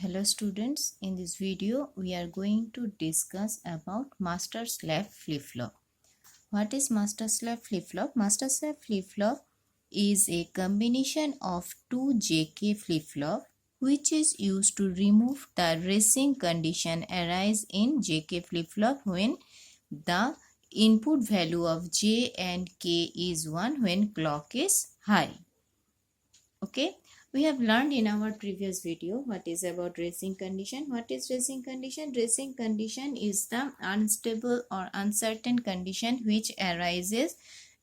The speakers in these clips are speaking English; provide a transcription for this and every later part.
Hello students, in this video we are going to discuss about master slave flip-flop. What is master slave flip-flop? Master slave flip-flop is a combination of two JK flip-flop which is used to remove the racing condition arise in JK flip-flop when the input value of J and K is 1 when clock is high. Okay. We have learned in our previous video what is about racing condition. What is racing condition? Racing condition is the unstable or uncertain condition which arises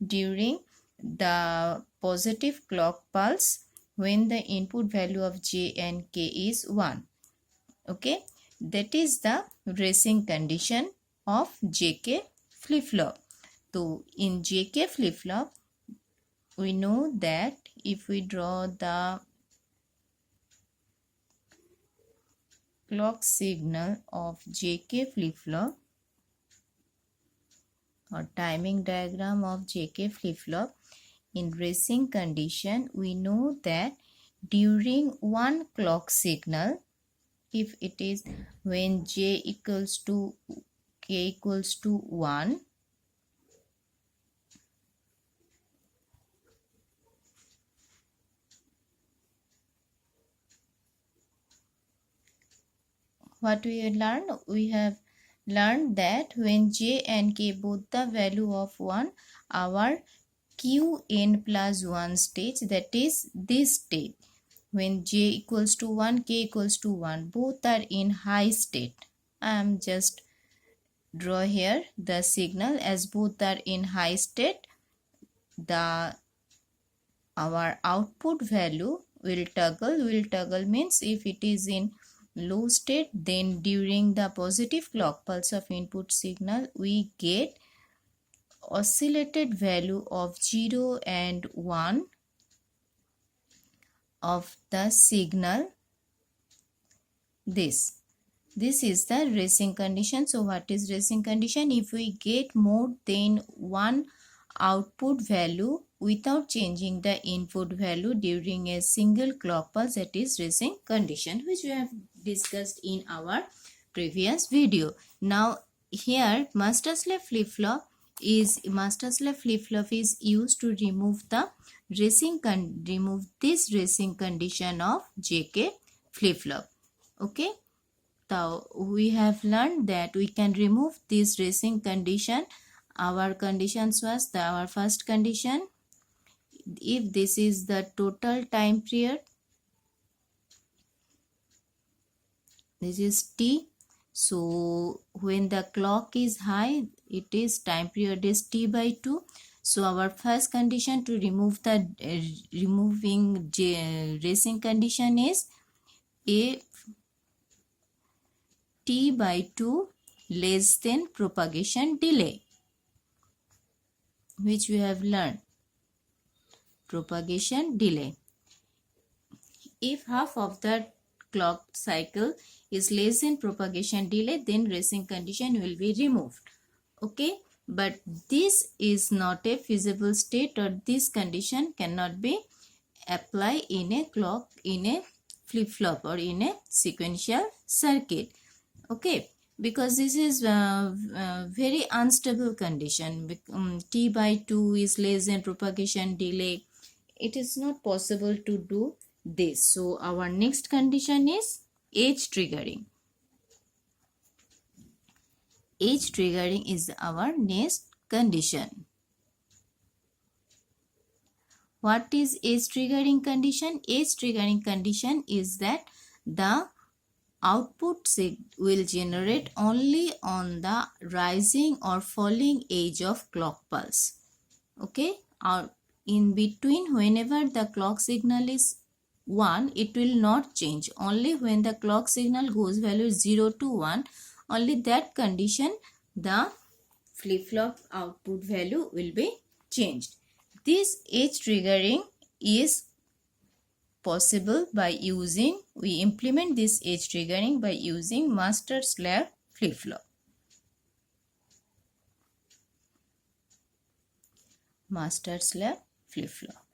during the positive clock pulse when the input value of J and K is 1. Okay, that is the racing condition of JK flip-flop. So in JK flip-flop, we know that if we draw the clock signal of JK flip-flop or timing diagram of JK flip-flop in racing condition, we know that during one clock signal, if it is when J equals to K equals to 1, what we learned? We have learned that when J and K both the value of 1, our Qn plus 1 stage, that is this stage. When J equals to 1, K equals to 1, both are in high state. I am just draw here the signal as both are in high state. Our output value will toggle. Will toggle means if it is in low state, then during the positive clock pulse of input signal, we get oscillated value of 0 and 1 of the signal. This is the racing condition. So what is racing condition? If we get more than one output value without changing the input value during a single clock pulse, that is racing condition, which we have discussed in our previous video. Now here master slave flip-flop is used to remove the this racing condition of JK flip-flop. Okay, so we have learned that we can remove this racing condition. Our conditions was our first condition, if this is the total time period, this is T. So when the clock is high, it is time period is T by 2. So our first condition to remove the racing condition is if T by 2 less than propagation delay, which we have learned. Propagation delay. If half of the clock cycle is less than propagation delay, then racing condition will be removed. Okay, but this is not a feasible state, or this condition cannot be applied in a clock, in a flip-flop or in a sequential circuit. Okay, because this is very unstable condition. T by 2 is less than propagation delay. It is not possible to do this. So our next condition is edge triggering. Edge triggering is our next condition. What is edge triggering condition? Edge triggering condition is that the output will generate only on the rising or falling edge of clock pulse. Okay, in between, whenever the clock signal is 1, it will not change. Only when the clock signal goes value 0 to 1, only that condition the flip-flop output value will be changed. This edge triggering is possible by using, we implement this edge triggering by using master slave flip-flop. Master slave flip-flop.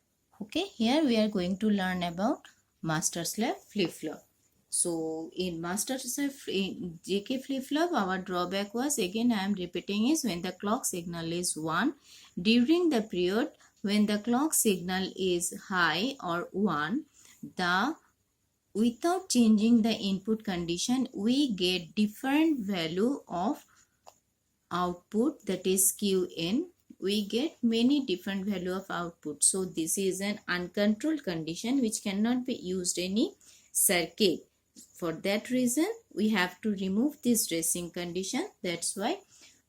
Okay, here we are going to learn about master slave flip-flop. So in master slave in JK flip-flop, our drawback was, again I am repeating, is when the clock signal is 1, during the period when the clock signal is high or 1, the without changing the input condition, we get different value of output, that is Qn. We get many different value of output. So this is an uncontrolled condition which cannot be used any circuit. For that reason, we have to remove this racing condition. That's why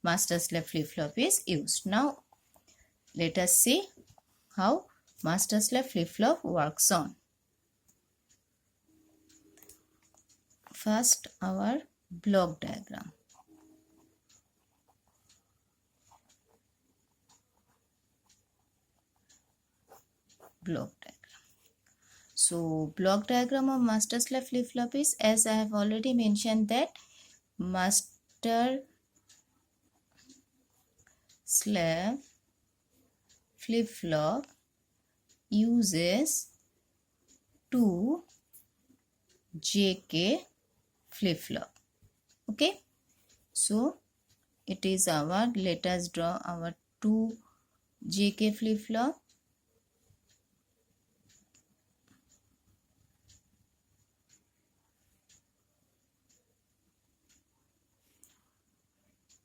master slave flip-flop is used. Now let us see how master slave flip-flop works on. First, our block diagram. Block diagram. So block diagram of master slave flip-flop is, as I have already mentioned, that master slave flip-flop uses 2 JK flip-flop. Okay, so it is our, let us draw our 2 JK flip-flop.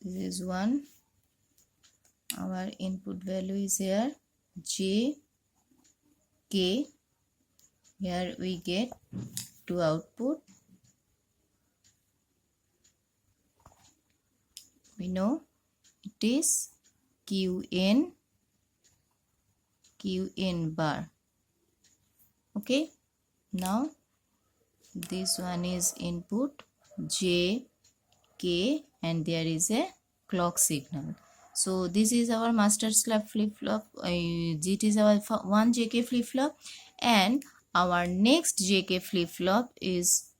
This is 1. Our input value is here J, K. Here we get 2 output. We know it is Qn bar. Okay, now this one is input J, K, and there is a clock signal. So this is our master slave flip-flop. It is our 1 JK flip-flop, and our next JK flip-flop is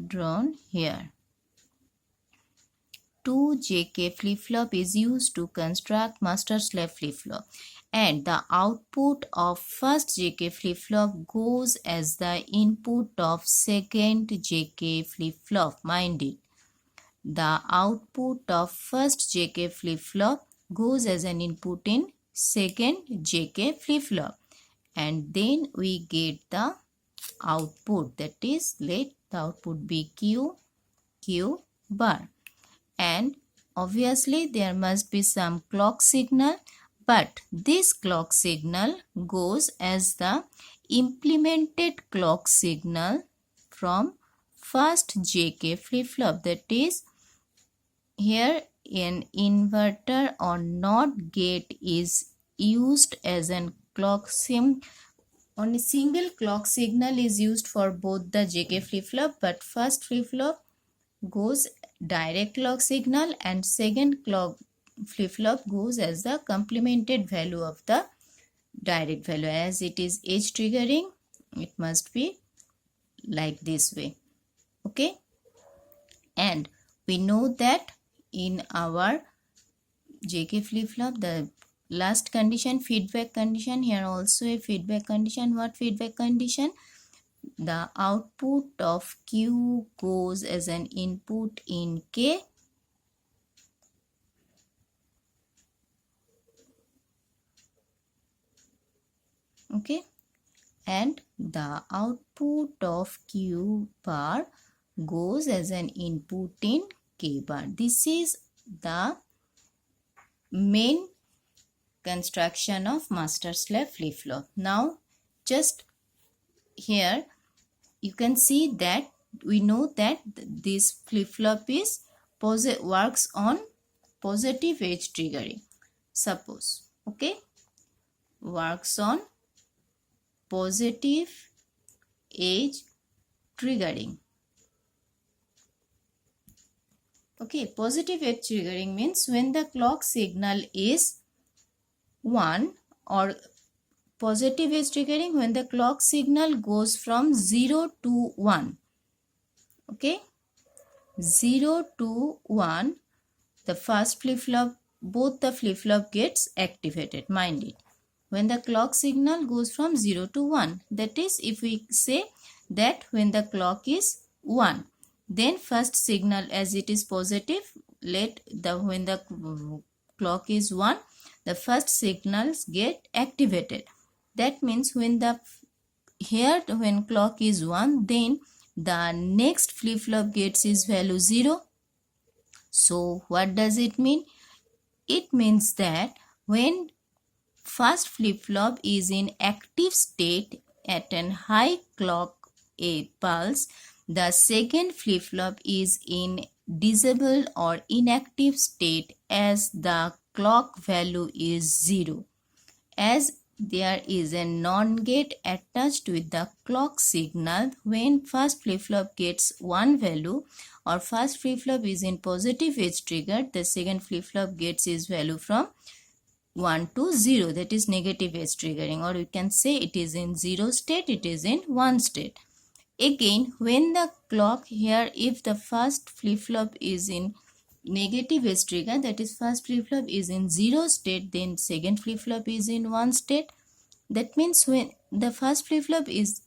drawn here. 2 JK flip-flop is used to construct master slave flip-flop, and the output of first JK flip-flop goes as the input of second JK flip-flop. Mind it, the output of first JK flip-flop goes as an input in second JK flip-flop, and then we get the output, that is, let the output be Q bar. And obviously there must be some clock signal, but this clock signal goes as the implemented clock signal from first JK flip-flop. That is, here an inverter or NOT gate is used as an clock sim. Only single clock signal is used for both the JK flip-flop, but first flip-flop goes direct clock signal and second clock flip-flop goes as the complemented value of the direct value. As it is edge triggering, it must be like this way. Okay, and we know that in our JK flip-flop, the last condition, feedback condition, here also a feedback condition. What feedback condition? The output of Q goes as an input in K, okay, and the output of Q bar goes as an input in K bar. This is the main construction of master slave flip-flop. Now just here you can see that we know that this flip-flop is works on positive edge triggering. Suppose, okay, works on positive edge triggering. Okay, positive edge triggering means when the clock signal is 1, or positive edge triggering when the clock signal goes from 0 to 1. Okay, 0 to 1, the first flip-flop, both the flip-flop gets activated. Mind it, when the clock signal goes from 0 to 1, that is, if we say that when the clock is 1, then first signal, as it is positive, when the clock is 1, the first signals get activated. That means when clock is 1, then the next flip-flop gets its value 0. So what does it mean? It means that when first flip-flop is in active state at an high clock pulse, the second flip-flop is in disabled or inactive state as the clock value is 0. As there is a NOR gate attached with the clock signal, when first flip-flop gets 1 value or first flip-flop is in positive edge trigger, the second flip-flop gets its value from 1 to 0, that is negative edge triggering, or we can say it is in 0 state, it is in 1 state. Again, when the clock here, if the first flip-flop is in negative edge trigger, that is first flip-flop is in 0 state, then second flip-flop is in 1 state. That means when the first flip-flop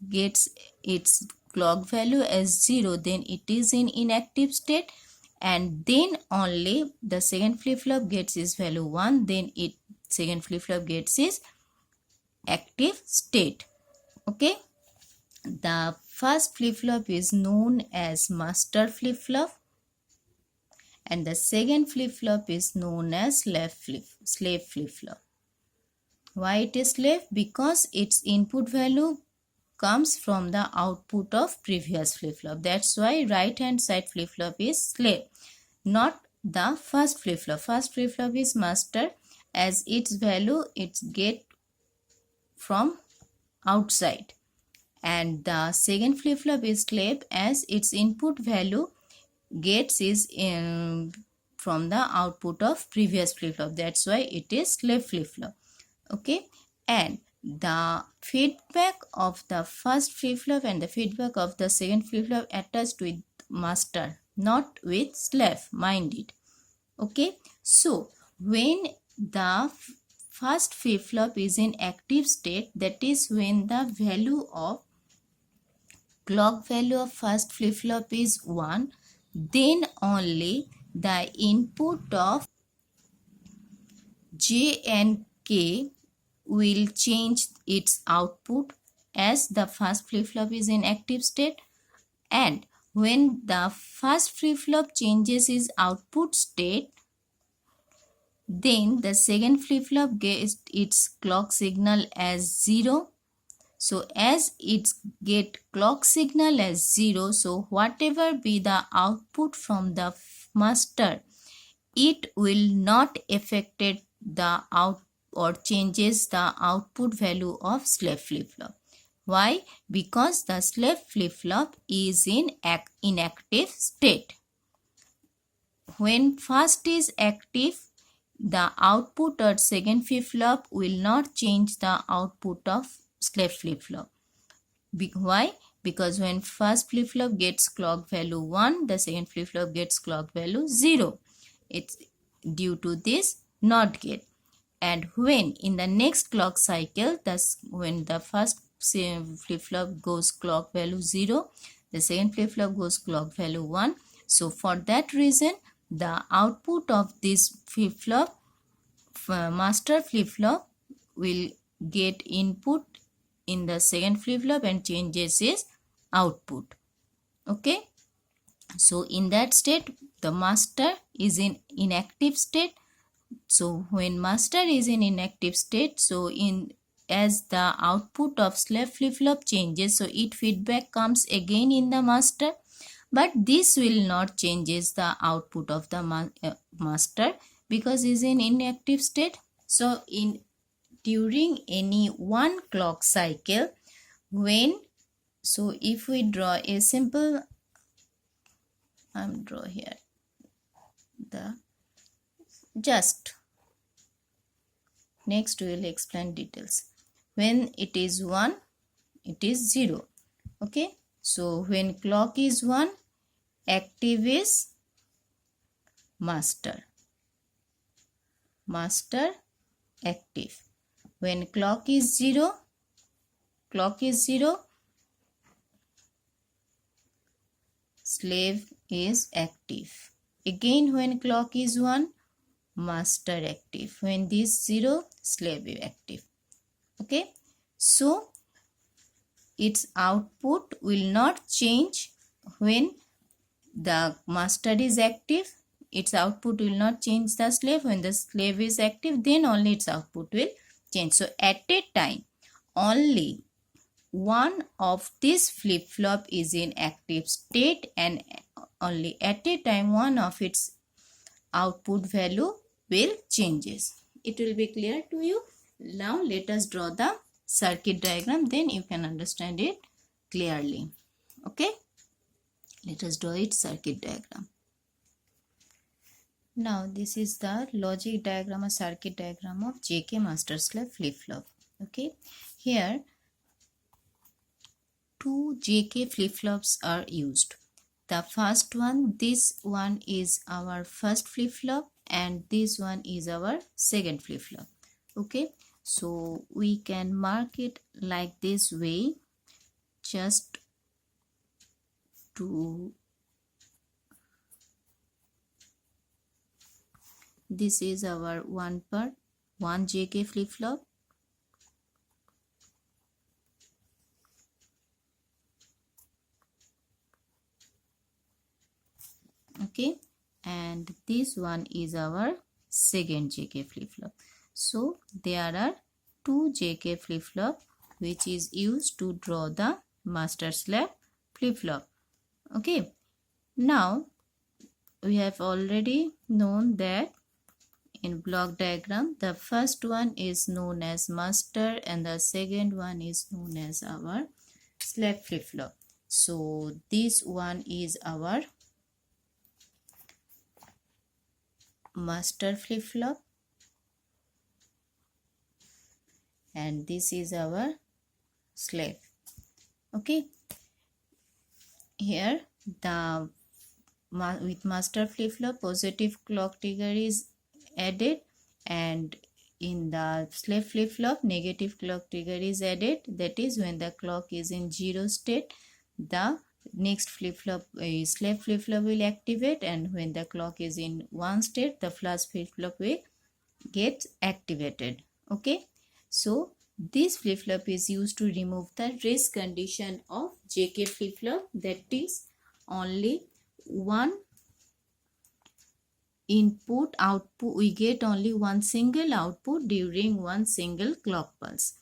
gets its clock value as 0, then it is in inactive state, and then only the second flip-flop gets its value 1, then second flip-flop gets its active state. Okay, the first flip-flop is known as master flip-flop and the second flip-flop is known as slave flip-flop. Why it is slave? Because its input value comes from the output of previous flip-flop. That's why right hand side flip-flop is slave, not the first flip-flop. First flip-flop is master, as its value it's get from outside, and the second flip-flop is slave, as its input value gets is from the output of previous flip-flop. That's why it is slave flip-flop. Okay, and the feedback of the first flip-flop and the feedback of the second flip-flop attached with master, not with slave, mind it. Okay, so when the first flip-flop is in active state, that is when the value of clock value of first flip-flop is 1, then only the input of J and K will change its output, as the first flip-flop is in active state, and when the first flip-flop changes its output state, then the second flip-flop gets its clock signal as 0. So as it get clock signal as 0, so whatever be the output from the master, it will not affect the out or changes the output value of slave flip-flop. Why? Because the slave flip-flop is in inactive state. When first is active, the output or second flip-flop will not change the output of slave flip-flop. Why? Because when first flip-flop gets clock value 1, the second flip-flop gets clock value 0. It's due to this NOT gate. And when in the next clock cycle, thus when the first flip-flop goes clock value 0, the second flip-flop goes clock value 1. So for that reason, the output of this flip-flop, master flip-flop, will get input in the second flip-flop and changes its output. Okay, so in that state, the master is in inactive state. So when master is in inactive state, so as the output of slave flip-flop changes, so it feedback comes again in the master, but this will not changes the output of the master because is in inactive state. So during any one clock cycle, if we draw a simple, draw here just next we will explain details. When it is 1, it is 0. Okay, so when clock is 1, active is master active. When clock is 0, slave is active. Again, when clock is 1, master active. When this 0, slave is active. Okay, so its output will not change when the master is active. Its output will not change the slave. When the slave is active, then only its output will change. So at a time, only one of this flip-flop is in active state, and only at a time one of its output value will changes. It will be clear to you. Now let us draw the circuit diagram, then you can understand it clearly. Okay, let us draw its circuit diagram. Now this is the logic diagram or circuit diagram of JK master slave flip-flop. Okay, here two JK flip-flops are used. The first one, this one is our first flip-flop, and this one is our second flip-flop. Okay, so we can mark it like this way, just to, this is our one part, one JK flip-flop. Okay, and this one is our second JK flip-flop. So there are two JK flip-flop which is used to draw the master slave flip-flop. Okay, now we have already known that in block diagram the first one is known as master and the second one is known as our slave flip-flop. So this one is our master flip-flop and this is our slave. Okay, here the with master flip-flop positive clock trigger is added, and in the slave flip-flop negative clock trigger is added. That is, when the clock is in 0 state, the next flip-flop slave flip-flop will activate, and when the clock is in 1 state, the first flip-flop will get activated. Okay, so this flip-flop is used to remove the race condition of JK flip-flop, that is only one input output, we get only one single output during one single clock pulse.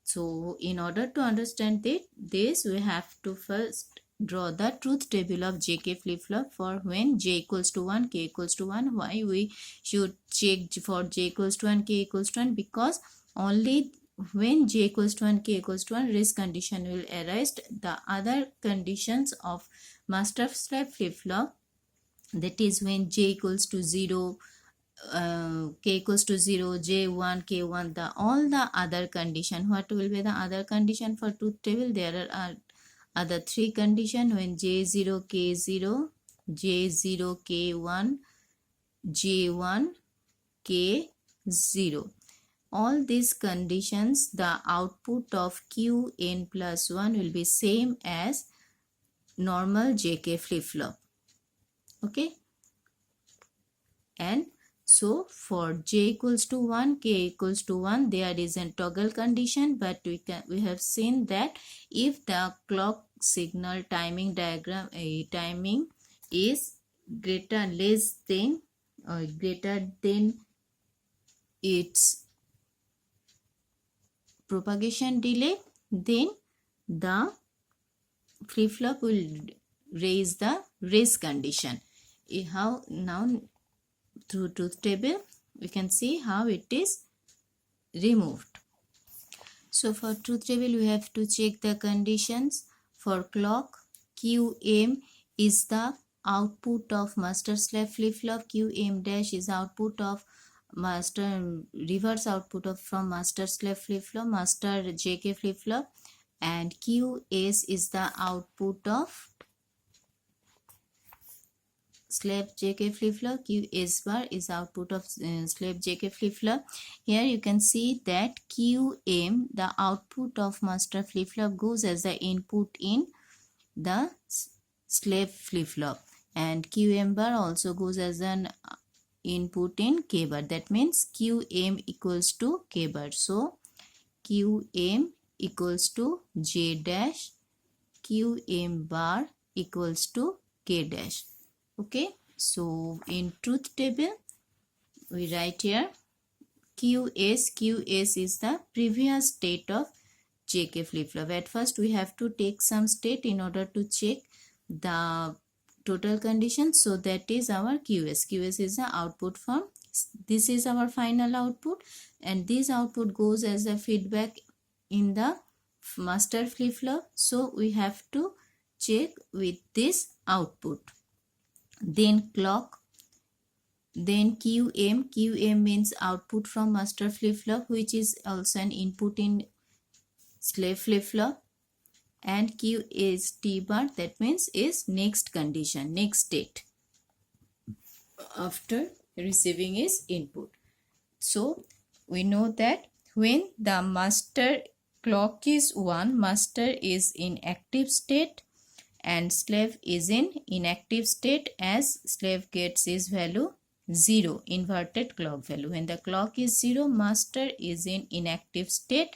So in order to understand this, we have to first draw the truth table of JK flip-flop for when J equals to 1, K equals to 1. Why we should check for J equals to 1, K equals to 1? Because only when J equals to 1, K equals to 1, race condition will arise. The other conditions of master slave flip-flop, that is when J equals to 0, K equals to 0, J1, K1, the all the other condition. What will be the other condition for truth table? There are other three condition: when J0, K0, J0, K1, J1, K0. All these conditions, the output of Qn plus 1 will be same as normal JK flip-flop. Okay, and so for J equals to 1, K equals to 1, there is a toggle condition, but we have seen that if the clock signal timing diagram timing is less than or greater than its propagation delay, then the flip-flop will raise the race condition. How now through truth table we can see how it is removed. So for truth table we have to check the conditions. For clock, QM is the output of master slave flip-flop. QM dash is output of master reverse output of from master slave flip-flop, master JK flip-flop, and QS is the output of slave JK flip-flop. QS bar is output of slave JK flip-flop. Here you can see that QM, the output of master flip-flop, goes as the input in the slave flip-flop, and QM bar also goes as an input in K bar. That means QM equals to K bar. So QM equals to J dash, QM bar equals to K dash. Okay, so in truth table we write here QS is the previous state of JK flip-flop. At first we have to take some state in order to check the total condition. So that is our QS. QS is the output form. This is our final output, and this output goes as a feedback in the master flip-flop. So we have to check with this output. Then clock, then QM means output from master flip-flop, which is also an input in slave flip-flop, and Q is T bar, that means is next condition, next state after receiving his input. So we know that when the master clock is 1, master is in active state and slave is in inactive state, as slave gets his value 0, inverted clock value. When the clock is 0, master is in inactive state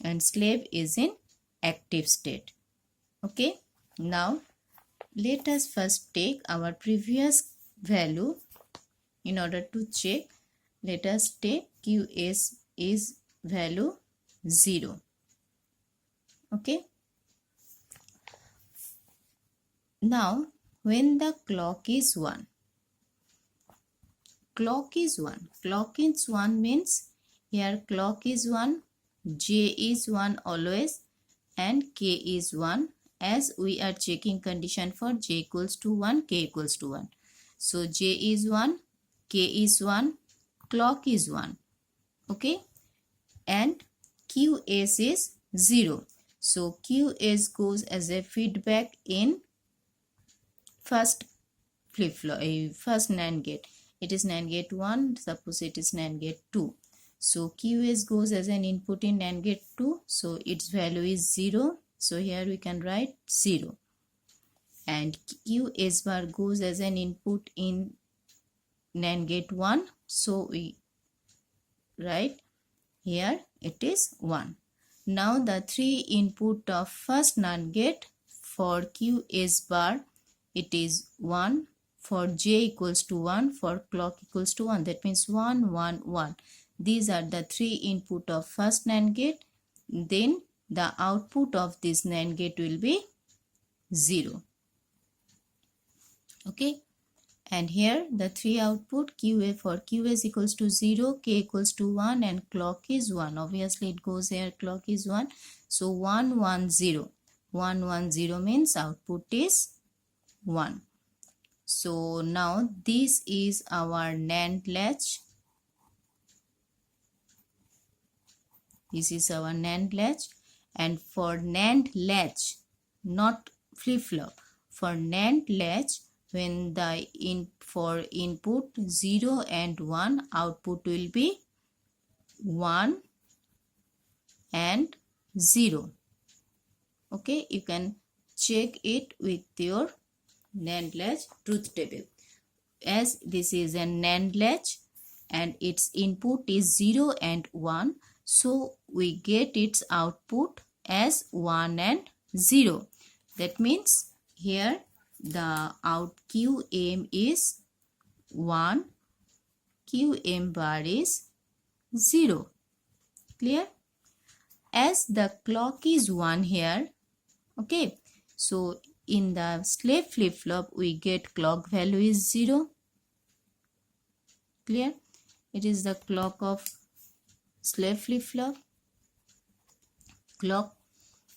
and slave is in active state. Okay, now let us first take our previous value. In order to check, let us take QS is value 0. Okay, now when the clock is 1, clock is 1 means here clock is 1, J is 1 always, and K is 1, as we are checking condition for J equals to 1, K equals to 1. So J is 1, K is 1, clock is 1. Okay, and QS is 0. So QS goes as a feedback in first flip-flop, first NAND gate. It is NAND gate 1, suppose it is NAND gate 2. So QS goes as an input in NAND gate 2, so its value is 0. So here we can write 0. And QS bar goes as an input in NAND gate 1, so we write here it is 1. Now the 3 input of first NAND gate, for QS bar it is 1, for J equals to 1, for clock equals to 1, that means 1, 1, 1. These are the 3 input of first NAND gate. Then the output of this NAND gate will be 0. Okay, and here the 3 output QA, for QS equals to 0, K equals to 1, and clock is 1. Obviously it goes here, clock is 1. So 1, 1, 0. 1, 1, 0 means output is 1. So now this is our NAND latch. This is our NAND latch, and for NAND latch, not flip-flop, for NAND latch, when the for input 0 and 1, output will be 1 and 0. Okay, you can check it with your NAND latch truth table. As this is a NAND latch and its input is 0 and 1, so we get its output as 1 and 0. That means here the out QM is 1, QM bar is 0. Clear? As the clock is 1 here, okay, so in the slave flip-flop we get clock value is 0. Clear? It is the clock of slave flip-flop. Clock.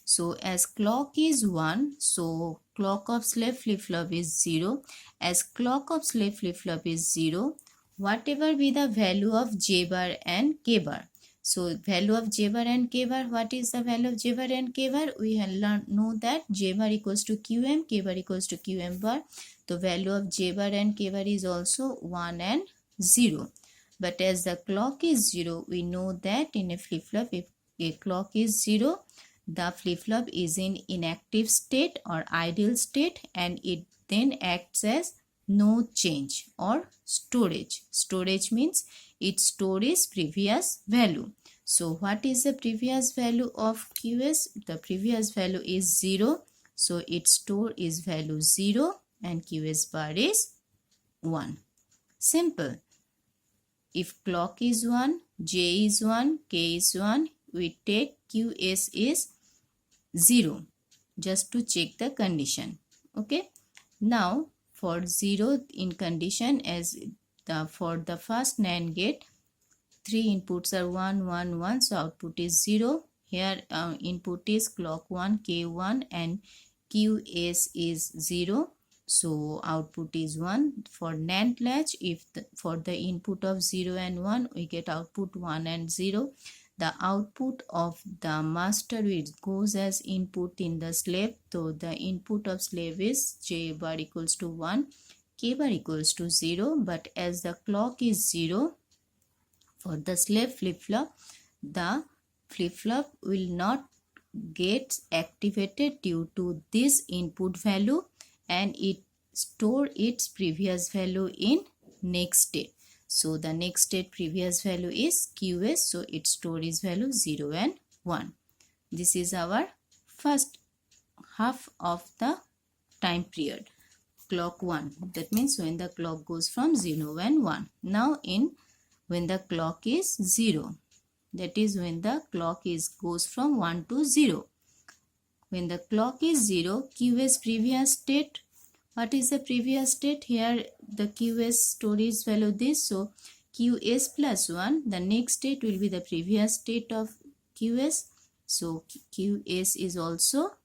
So as clock is 1, so clock of slave flip-flop is 0. As clock of slave flip-flop is 0, whatever be the value of J bar and K bar. So value of J bar and K bar, what is the value of J bar and K bar? We have know that J bar equals to QM, K bar equals to QM bar. The value of J bar and K bar is also 1 and 0. But as the clock is 0, we know that in a flip-flop, if a clock is 0, the flip-flop is in inactive state or idle state, and it then acts as no change or storage. Storage means it stores previous value. So what is the previous value of QS? The previous value is 0. So its store is value 0 and QS bar is 1. Simple. If clock is 1, J is 1, K is 1, we take QS is 0 just to check the condition. Okay. Now for 0 in condition, as for the first NAND gate, 3 inputs are 1, 1, 1, so output is 0. Here input is clock 1, K1 and QS is 0. So output is 1. For NAND latch, if for the input of 0 and 1, we get output 1 and 0. The output of the master which goes as input in the slave. So the input of slave is J bar equals to 1, K bar equals to 0. But as the clock is 0, for the slave flip-flop, the flip-flop will not get activated due to this input value, and it store its previous value in next state. So the next state previous value is QS, so its store is value 0 and 1. This is our first half of the time period, clock 1. That means when the clock goes from 0 and 1. Now when the clock is 0, that is when the clock goes from 1 to 0. When the clock is 0, QS previous state. What is the previous state? Here the QS storage value this. So QS plus 1. The next state will be the previous state of QS. So QS is also,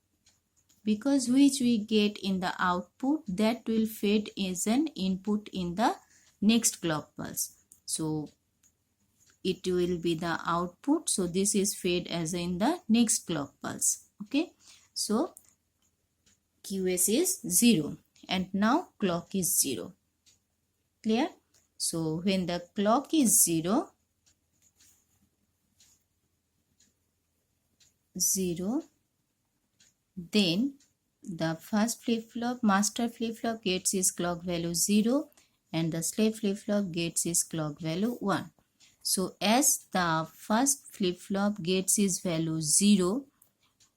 because which we get in the output, that will fade as an input in the next clock pulse. So it will be the output. So this is fade as in the next clock pulse. Okay. So QS is 0 and now clock is 0. Clear? So when the clock is 0, then the first flip-flop, master flip-flop, gets its clock value 0 and the slave flip-flop gets its clock value 1. So as the first flip-flop gets its value 0,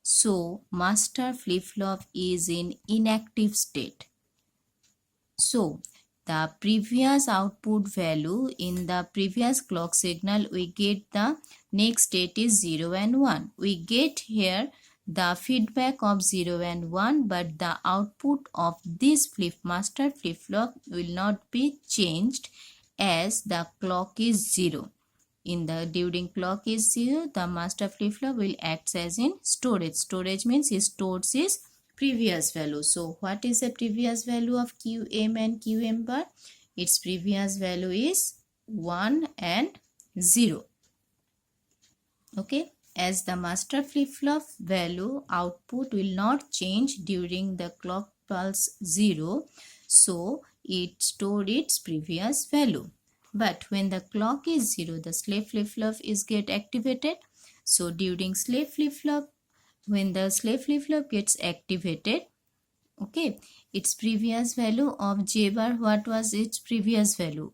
so master flip-flop is in inactive state. So the previous output value in the previous clock signal, we get the next state is 0 and 1. We get here the feedback of 0 and 1, but the output of this master flip-flop will not be changed as the clock is 0. During clock is 0, the master flip-flop will act as in storage. Storage means it stores its previous value. So what is the previous value of QM and QM bar? Its previous value is 1 and 0. Okay. As the master flip-flop value output will not change during the clock pulse 0, so it stored its previous value. But when the clock is 0, the slave flip-flop is get activated. So during slave flip-flop, when the slave flip-flop gets activated, okay, its previous value of J bar, what was its previous value?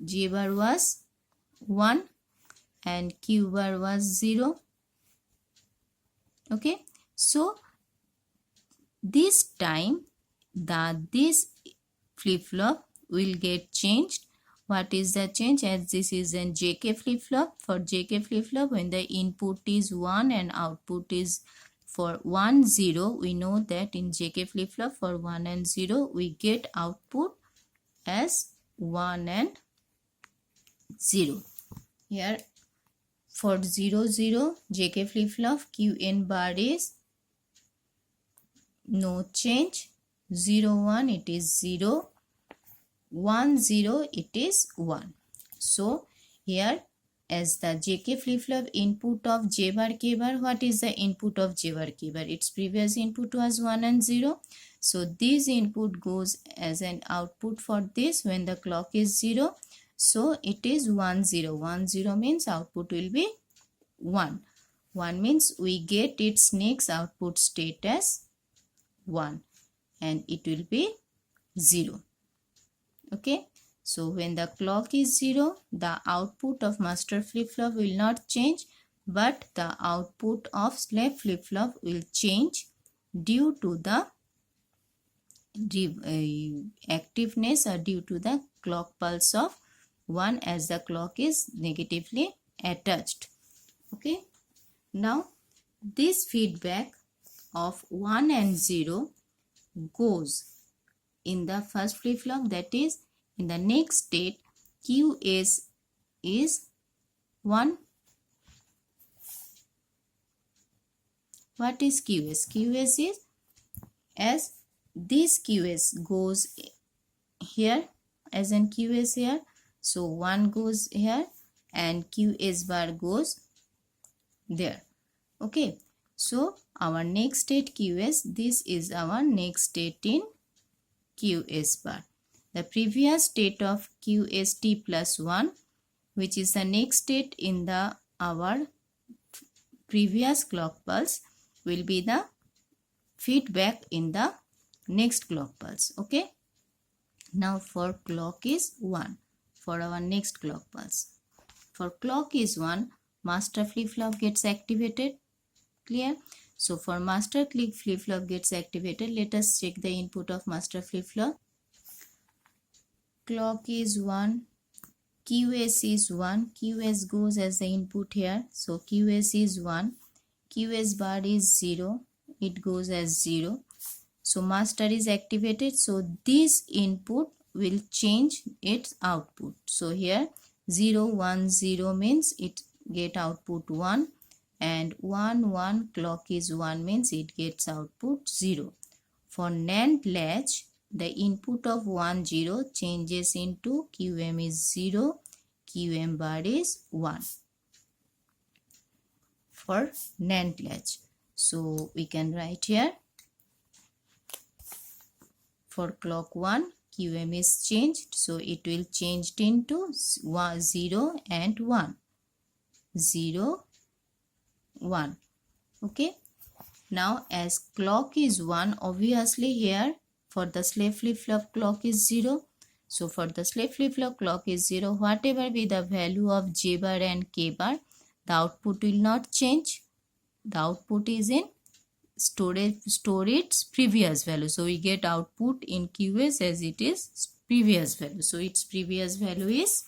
J bar was 1 and Q bar was 0. Okay, so this time this flip-flop will get changed. What is the change? As this is an JK flip-flop. For JK flip-flop, when the input is 1 and output is for 1, 0, we know that in JK flip-flop for 1 and 0, we get output as 1 and 0. Here for 0, 0, JK flip-flop, QN bar is no change. 0, 1, it is 0. 1, 0, it is 1. So here as the JK flip-flop input of J bar K bar, what is the input of J bar K bar? Its previous input was 1 and 0. So this input goes as an output for this when the clock is 0. So it is 1, 0. 1, 0 means output will be 1. 1 means we get its next output state as 1 and it will be 0. Okay, so when the clock is 0, the output of master flip-flop will not change, but the output of slave flip-flop will change due to the activeness or due to the clock pulse of 1 as the clock is negatively attached. Okay, now this feedback of 1 and 0 goes in the first flip-flop, that is in the next state QS is 1. What is QS? QS is, as this QS goes here as in QS here, so 1 goes here and QS bar goes there. Okay, so our next state QS, this is our next state in QS bar. The previous state of QST plus 1, which is the next state in the our previous clock pulse, will be the feedback in the next clock pulse. Okay, now for clock is 1, for our next clock pulse, for clock is 1, master flip-flop gets activated. Clear? So for master click flip-flop gets activated, let us check the input of master flip-flop. Clock is 1, QS is 1, QS goes as the input here, so QS is 1, QS bar is 0, it goes as 0. So master is activated, so this input will change its output. So here 0 1 0 means it get output 1, and 1 1 clock is 1 means it gets output 0. For NAND latch, the input of 1 0 changes into QM is 0, QM bar is 1 for NAND latch. So we can write here, for clock 1 QM is changed, so it will changed into 0 and 1, 0 1. Okay, now as clock is 1, obviously here for the slave flip-flop clock is 0. So for the slave flip-flop clock is 0, whatever be the value of J bar and K bar, the output will not change. The output is in store its previous value. So we get output in QS as it is previous value. So its previous value is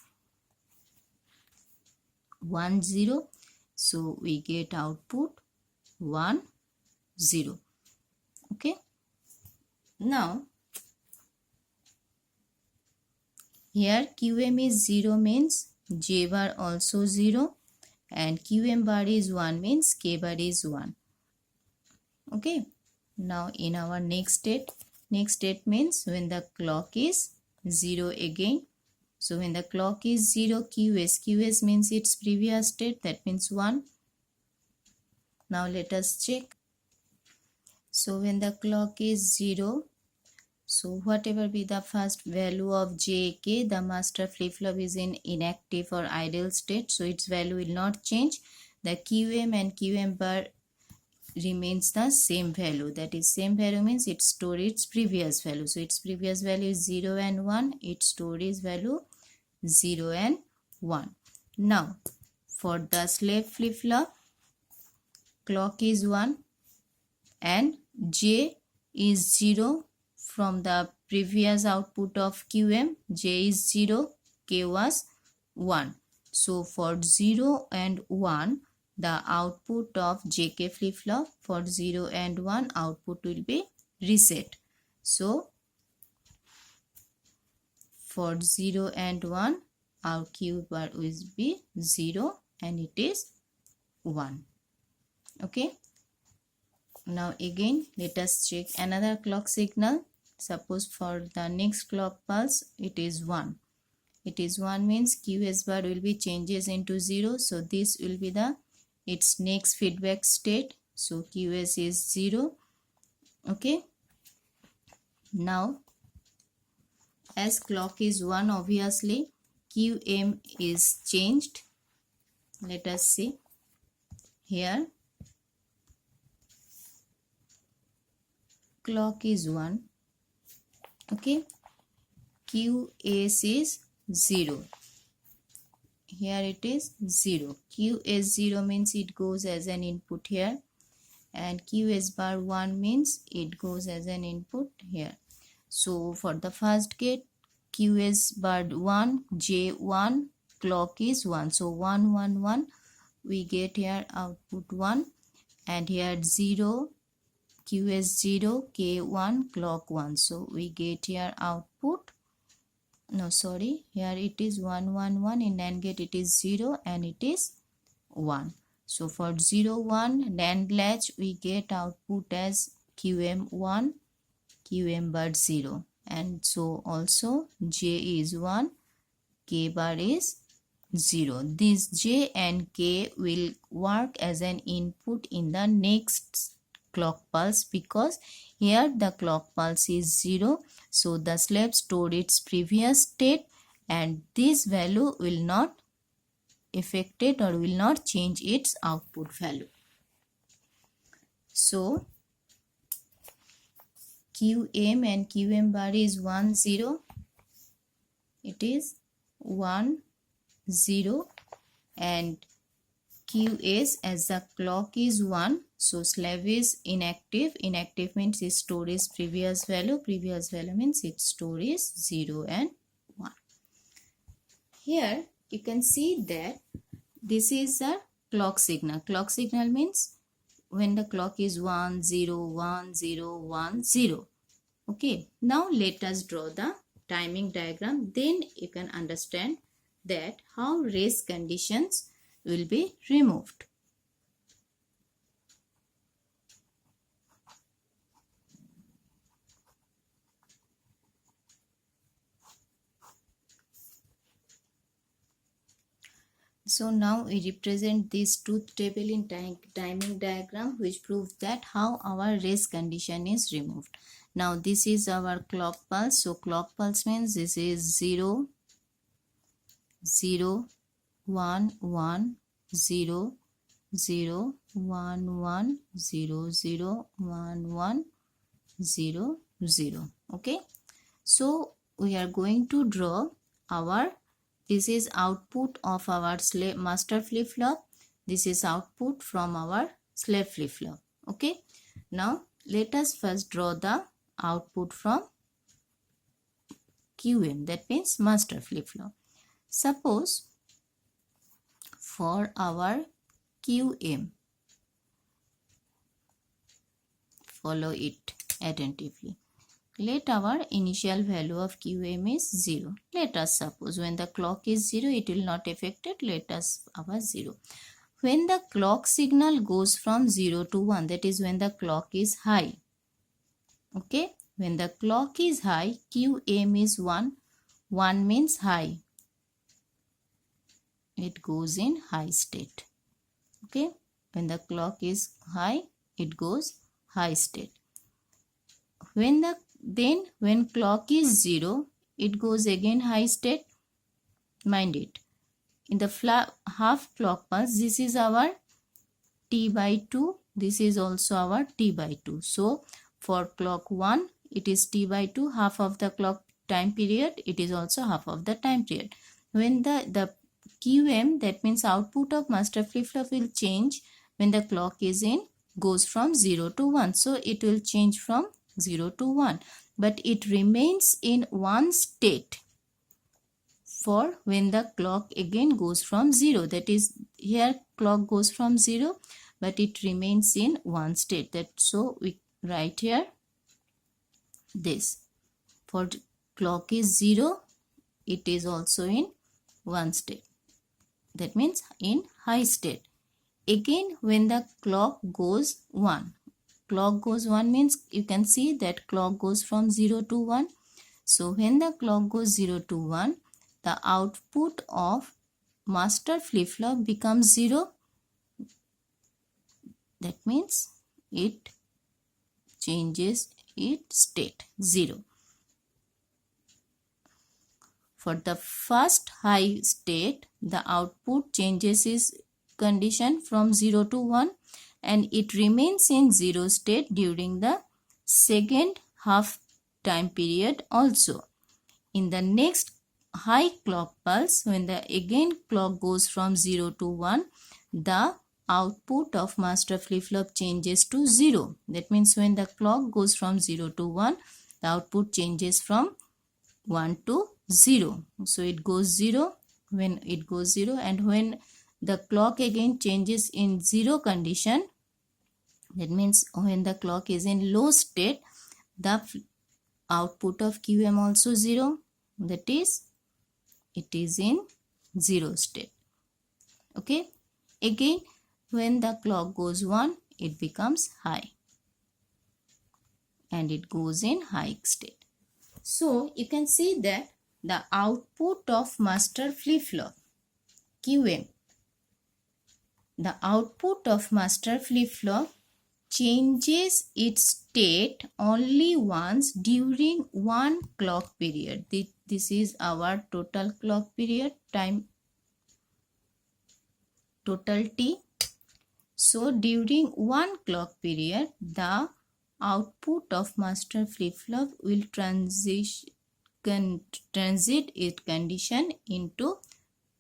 1 0. So we get output 1 0. Okay. Now here QM is 0 means J bar also 0, and QM bar is 1 means K bar is 1. Okay, now in our next state means when the clock is 0 again. So when the clock is 0, QS means its previous state, that means 1. Now let us check. So when the clock is 0, so whatever be the first value of JK, the master flip-flop is in inactive or idle state, so its value will not change. The QM and QM bar remains the same value, that is same value means it stores its previous value. So its previous value is 0 and 1, it stores its value 0 and 1. Now for the slave flip-flop, clock is 1 and J is 0 from the previous output of QM, J is 0, K was 1. So for 0 and 1, the output of JK flip-flop, for 0 and 1 output will be reset. So for 0 and 1 our Q bar will be 0 and it is 1. Okay. Now again let us check another clock signal. Suppose for the next clock pulse it is 1. It is 1 means QS bar will be changes into 0. So this will be the its next feedback state. So QS is 0. Okay. Now as clock is 1, obviously QM is changed. Let us see here. clock is 1, okay, QS is 0. Here it is 0. QS 0 means it goes as an input here, and QS bar 1 means it goes as an input here. So for the first gate, QS bar 1, J1, clock is 1. So 1, 1, 1, we get here output 1, and here 0, QS 0, K1, clock 1. So we get here output, no sorry, here it is 1, 1, 1, in NAND gate it is 0 and it is 1. So for 0, 1 NAND latch we get output as QM1, QM bar 0, and so also J is 1, K bar is 0. This J and K will work as an input in the next clock pulse, because here the clock pulse is 0, so the slave stored its previous state and this value will not affect it or will not change its output value. So QM and QM bar is 1, 0, it is 1, 0, and QS, as the clock is 1, so slave is inactive. Inactive means it stores its previous value. Previous value means it stores 0 and 1. Here you can see that this is a clock signal. Clock signal means when the clock is 1, 0, 1, 0, 1, 0. Okay, now let us draw the timing diagram. Then you can understand that how race conditions will be removed. So now we represent this truth table in timing diagram, which proves that how our race condition is removed. Now this is our clock pulse. So clock pulse means this is 0, 0, 1, 1, 0, 0, 1, 1, 0, 0, 1, 1, 0, 0. Okay. So we are going to draw our, this is output of our slave master flip-flop. This is output from our slave flip-flop. Okay. Now let us first draw the output from QM, that means master flip-flop. Suppose for our QM, follow it attentively. Let our initial value of QM is 0. Let us suppose when the clock is 0, it will not affect it. Let us our 0. When the clock signal goes from 0 to 1, that is when the clock is high. Okay, when the clock is high, QM is 1. 1 means high. It goes in high state. Okay, when the clock is high, it goes high state. When clock is 0, it goes again high state. Mind it, in the half clock pulse, this is our T by 2. This is also our T by 2. So for clock 1, it is T by 2, half of the clock time period. It is also half of the time period. When the QM, that means output of master flip-flop, will change when the clock is in, goes from 0 to 1. So it will change from 0 to 1, but it remains in one state for when the clock again goes from 0. That is, here clock goes from 0, but it remains in one state. That so we write here this, for clock is 0, it is also in one state. That means in high state. Again, when the clock goes 1, clock goes 1 means you can see that clock goes from 0 to 1. So when the clock goes 0 to 1, the output of master flip-flop becomes 0. That means it changes its state 0. For the first high state, the output changes its condition from 0 to 1, and it remains in 0 state during the second half time period also. In the next high clock pulse, when the again clock goes from 0 to 1, the output of master flip-flop changes to 0. That means when the clock goes from 0 to 1, the output changes from 1 to 0. So it goes 0 when it goes 0, and when the clock again changes in 0 condition, that means when the clock is in low state, the output of QM also 0. That is, it is in 0 state. Okay. Again, when the clock goes 1, it becomes high and it goes in high state. So you can see that the output of master flip-flop QM, the output of master flip-flop changes its state only once during one clock period. This is our total clock period, time total T. So during one clock period, the output of master flip-flop will transit its condition into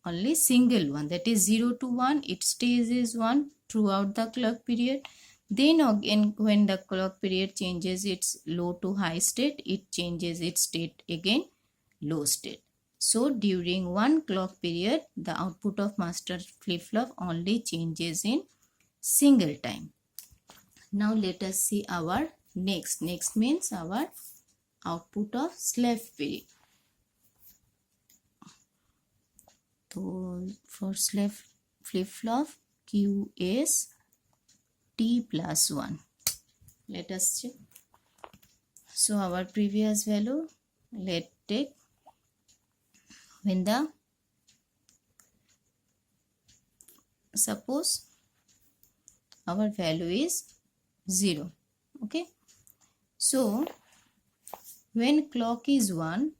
only single one, that is 0 to 1. It stays as 1 throughout the clock period. Then again, when the clock period changes its low to high state, it changes its state again low state. So during one clock period, the output of master flip-flop only changes in single time. Now let us see our next. Next means our output of slave period. So for slave flip-flop, QS T plus 1. Let us check. So our previous value, let's take when the, suppose our value is 0. Okay. So when clock is 1,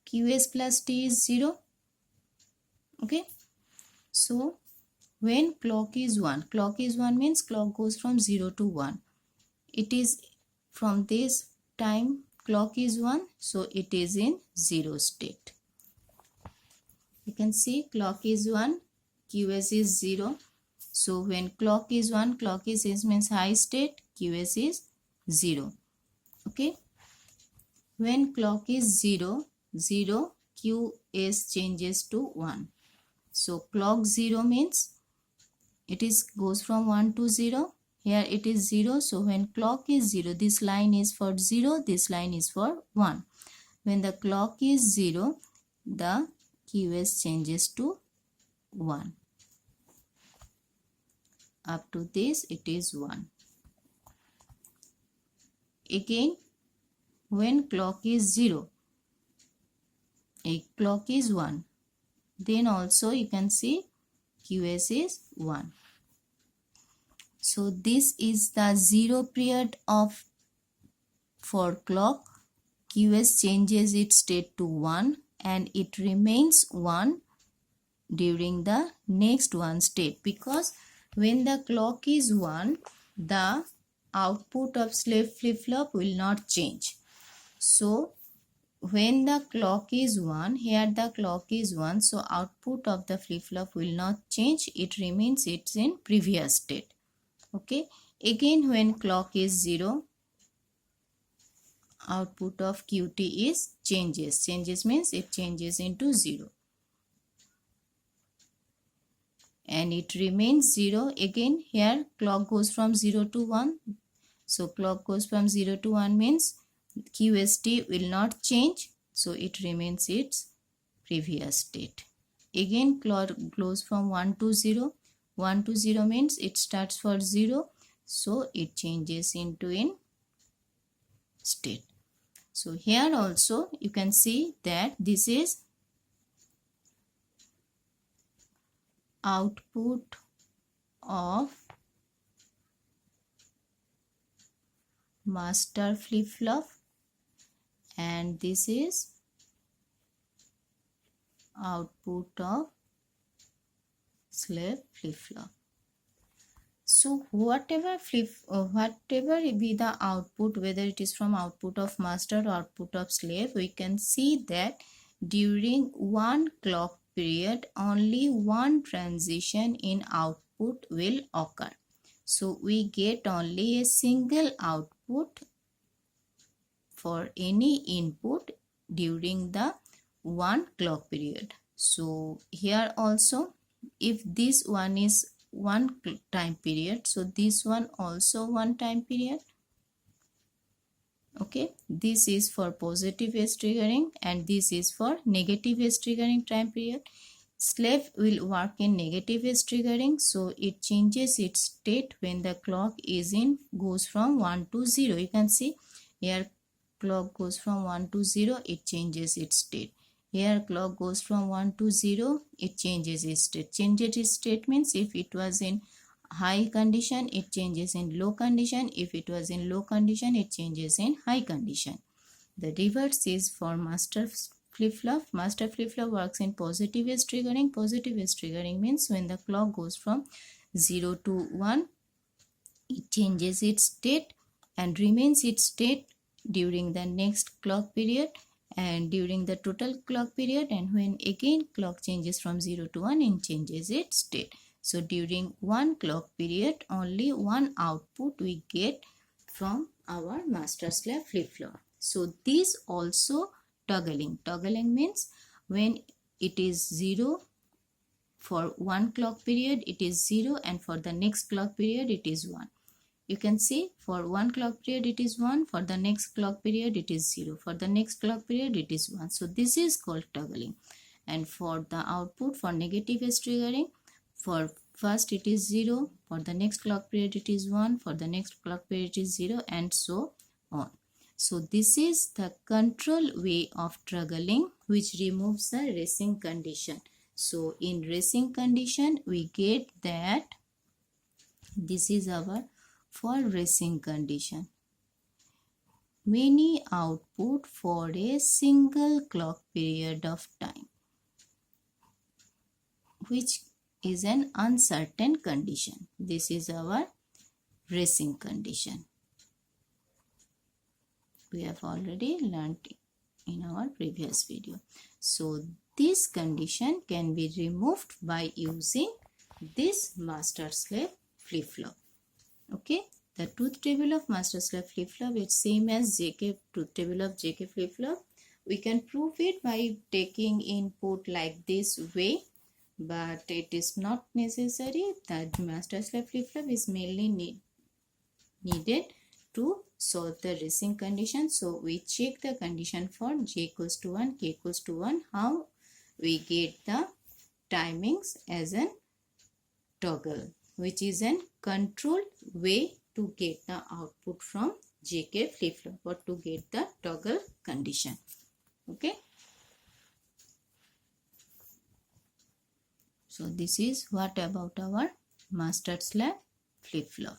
QS plus T is 0. Okay. So when clock is 1 means clock goes from 0 to 1. It is from this time clock is 1, so it is in 0 state. You can see clock is 1, QS is 0. So when clock is 1, clock is means high state, QS is 0. Okay. When clock is 0, QS changes to 1. So clock 0 means it is goes from 1 to 0. Here it is 0. So when clock is 0, this line is for 0, this line is for 1. When the clock is 0, the QS changes to 1. Up to this it is 1. Again, when clock is 0, a clock is 1, then also you can see QS is 1. So this is the 0 period of for clock. QS changes its state to 1 and it remains 1 during the next one state, because when the clock is 1, the output of slave flip-flop will not change. So when the clock is 1, here the clock is 1, so output of the flip-flop will not change. It remains it's in previous state. Okay. Again, when clock is 0, output of QT is changes. Changes means it changes into 0. And it remains 0. Again, here clock goes from 0 to 1. So clock goes from 0 to 1 means QST will not change. So it remains its previous state. Again, clock goes from 1 to 0. 1 to 0 means it starts for 0. So it changes into in state. So here also you can see that this is output of master flip-flop and this is output of slave flip-flop. So whatever be the output, whether it is from output of master or output of slave, we can see that during one clock period only one transition in output will occur. So we get only a single output for any input during the one clock period. So here also, if this one is one time period, so this one also one time period. Okay, this is for positive edge triggering and this is for negative edge triggering time period. Slave will work in negative edge triggering, so it changes its state when the clock is in goes from 1 to 0. You can see here clock goes from 1 to 0, it changes its state. Here clock goes from 1 to 0, it changes its state. Changes its state means if it was in high condition, it changes in low condition. If it was in low condition, it changes in high condition. The reverse is for master flip-flop. Master flip-flop works in positive edge triggering. Positive edge triggering means when the clock goes from 0 to 1, it changes its state and remains its state during the next clock period and during the total clock period, and when again clock changes from 0 to 1, it changes its state. So during one clock period only one output we get from our master slave flip-flop. So this also toggling. Toggling means when it is 0 for one clock period it is 0 and for the next clock period it is 1. You can see for one clock period it is 1, for the next clock period it is 0, for the next clock period it is 1. So this is called toggling. And for the output for negative edge triggering, for first it is 0, for the next clock period it is 1, for the next clock period it is 0, and so on. So this is the control way of toggling which removes the racing condition. So in racing condition we get that this is our for racing condition. Many output for a single clock period of time, which is an uncertain condition. This is our racing condition. We have already learnt in our previous video. So this condition can be removed by using this master slave flip-flop. Okay, the truth table of master slave flip-flop is same as JK truth table of JK flip-flop. We can prove it by taking input like this way, but it is not necessary. The master slave flip-flop is mainly needed to solve the racing condition. So we check the condition for j equals to 1, k equals to 1, how we get the timings as an toggle, which is a controlled way to get the output from JK flip-flop or to get the toggle condition. Okay. So this is what about our master slave flip-flop.